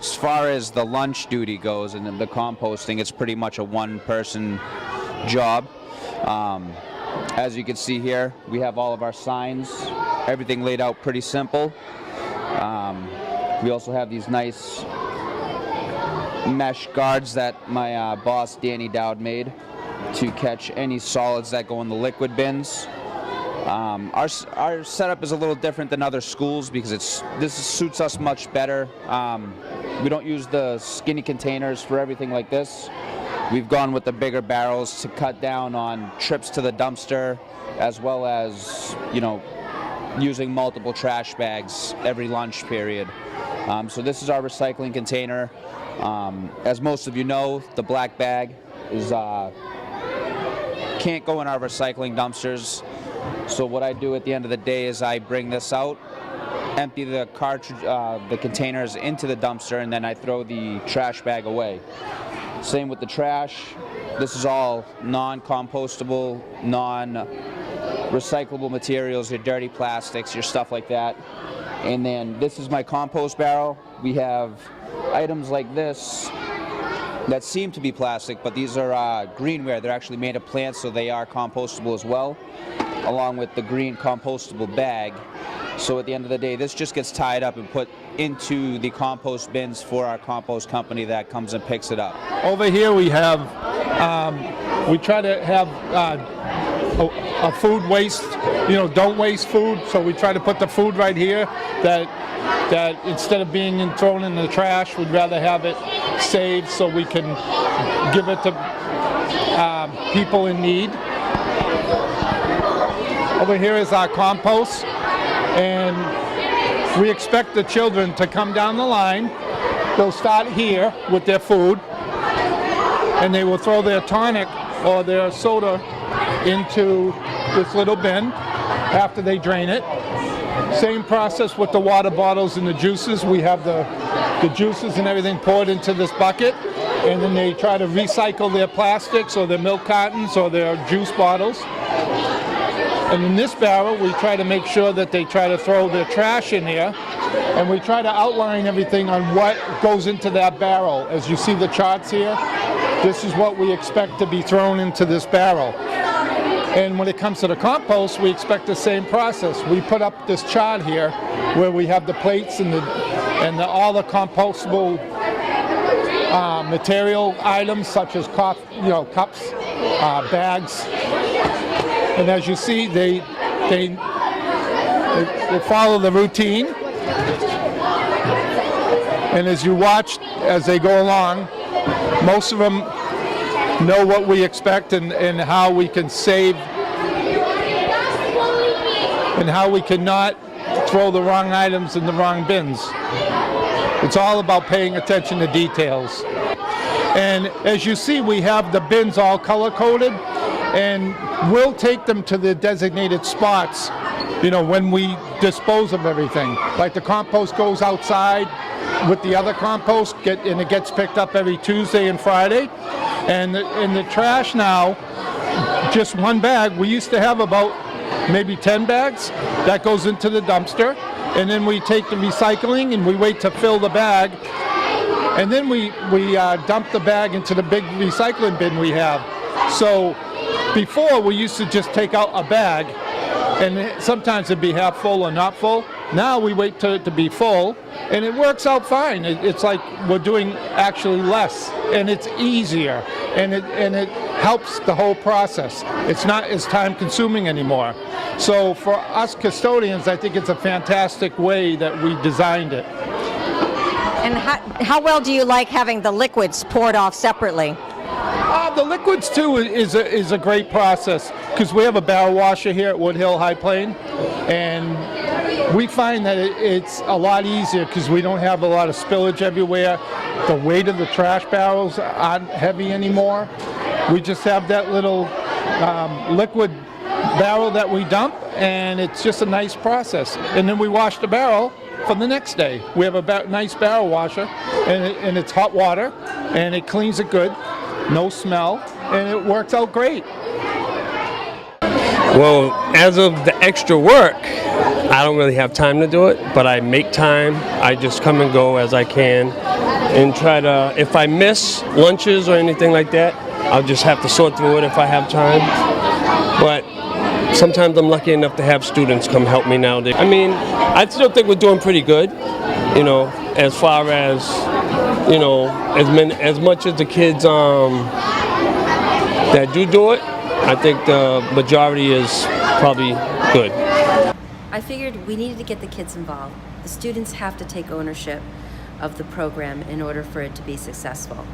as far as the lunch duty goes and then the composting, it's pretty much a one-person job. As you can see here, we have all of our signs, everything laid out pretty simple. We also have these nice mesh guards that my boss Danny Dowd made to catch any solids that go in the liquid bins. Our setup is a little different than other schools because this suits us much better. We don't use the skinny containers for everything like this. We've gone with the bigger barrels to cut down on trips to the dumpster, as well as, you know, using multiple trash bags every lunch period. So this is our recycling container. As most of you know, the black bag is can't go in our recycling dumpsters. So what I do at the end of the day is I bring this out, empty the cartridge, the containers into the dumpster, and then I throw the trash bag away. Same with the trash. This is all non-compostable, non-recyclable materials, your dirty plastics, your stuff like that. And then this is my compost barrel. We have items like this that seem to be plastic, but these are greenware. They're actually made of plants, so they are compostable as well, along with the green compostable bag. So at the end of the day, this just gets tied up and put into the compost bins for our compost company that comes and picks it up. Over here we have, we try to have a food waste, you know, don't waste food, so we try to put the food right here that instead of being thrown in the trash, we'd rather have it saved so we can give it to people in need. Over here is our compost, and we expect the children to come down the line. They'll start here with their food, and they will throw their tonic or their soda into this little bin after they drain it. Same process with the water bottles and the juices. We have the juices and everything poured into this bucket, and then they try to recycle their plastics or their milk cartons or their juice bottles. And in this barrel, we try to make sure that they try to throw their trash in here, and we try to outline everything on what goes into that barrel. As you see the charts here, this is what we expect to be thrown into this barrel. And when it comes to the compost, we expect the same process. We put up this chart here where we have the plates and all the compostable material items such as cups, bags. And as you see, they follow the routine. And as you watch as they go along, most of them know what we expect and how we can save and how we cannot throw the wrong items in the wrong bins. It's all about paying attention to details. And as you see, we have the bins all color-coded, and we'll take them to the designated spots, you know, when we dispose of everything. Like the compost goes outside with the other compost, and it gets picked up every Tuesday and Friday. And in the trash now, just one bag. We used to have about maybe 10 bags. That goes into the dumpster. And then we take the recycling and we wait to fill the bag. And then we dump the bag into the big recycling bin we have. So before, we used to just take out a bag, and sometimes it'd be half full or not full. Now we wait to it to be full, and it works out fine. It's like we're doing actually less, and it's easier, and it helps the whole process. It's not as time-consuming anymore. So for us custodians, I think it's a fantastic way that we designed it. And how well do you like having the liquids poured off separately? The liquids too is a great process, because we have a barrel washer here at Wood Hill High Plain, and we find that it's a lot easier because we don't have a lot of spillage everywhere. The weight of the trash barrels aren't heavy anymore. We just have that little liquid barrel that we dump, and it's just a nice process. And then we wash the barrel for the next day. We have a nice barrel washer, and it's hot water, and it cleans it good. No smell, and it works out great. Well, as of the extra work, I don't really have time to do it, but I make time. I just come and go as I can and try to, if I miss lunches or anything like that, I'll just have to sort through it if I have time. But sometimes I'm lucky enough to have students come help me now. I mean, I still think we're doing pretty good, you know, as far as, you know, as much as the kids that do it, I think the majority is probably good. I figured we needed to get the kids involved. The students have to take ownership of the program in order for it to be successful.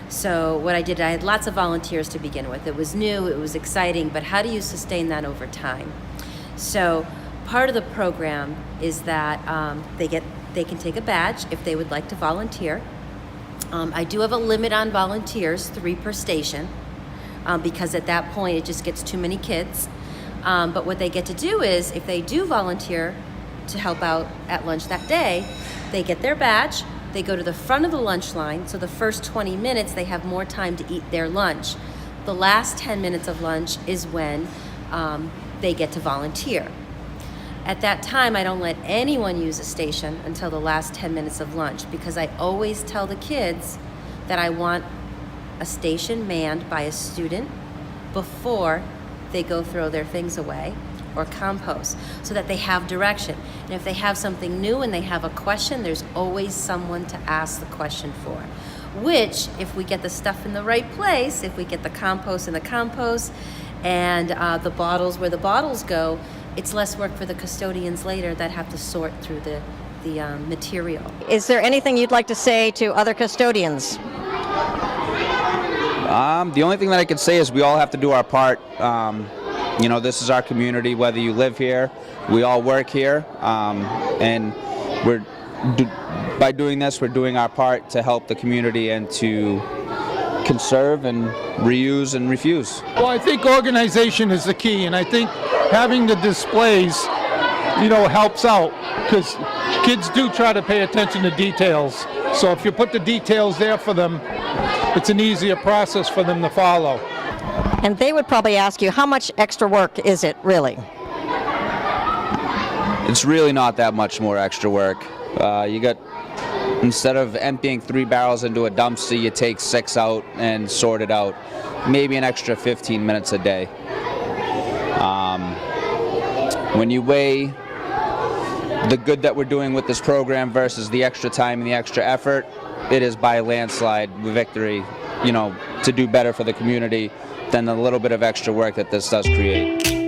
So what I did, I had lots of volunteers to begin with. It was new, it was exciting, but how do you sustain that over time? So part of the program is that they can take a badge if they would like to volunteer. I do have a limit on volunteers, 3 per station, because at that point it just gets too many kids. But what they get to do is, if they do volunteer to help out at lunch that day, they get their badge, they go to the front of the lunch line, so the first 20 minutes they have more time to eat their lunch. The last 10 minutes of lunch is when they get to volunteer. At that time, I don't let anyone use a station until the last 10 minutes of lunch, because I always tell the kids that I want a station manned by a student before they go throw their things away or compost, so that they have direction. And if they have something new and they have a question, there's always someone to ask the question for. Which, if we get the stuff in the right place, if we get the compost in the compost and the bottles where the bottles go, it's less work for the custodians later that have to sort through the material. Is there anything you'd like to say to other custodians? The only thing that I can say is we all have to do our part. You know, this is our community, whether you live here, we all work here, and by doing this, we're doing our part to help the community and to conserve and reuse and refuse. Well, I think organization is the key, and I think having the displays, you know, helps out, because kids do try to pay attention to details. So if you put the details there for them, it's an easier process for them to follow. And they would probably ask you, how much extra work is it really? It's really not that much more extra work. Instead of emptying 3 barrels into a dumpster, you take 6 out and sort it out. Maybe an extra 15 minutes a day. When you weigh the good that we're doing with this program versus the extra time and the extra effort, it is by a landslide victory, you know, to do better for the community than the little bit of extra work that this does create.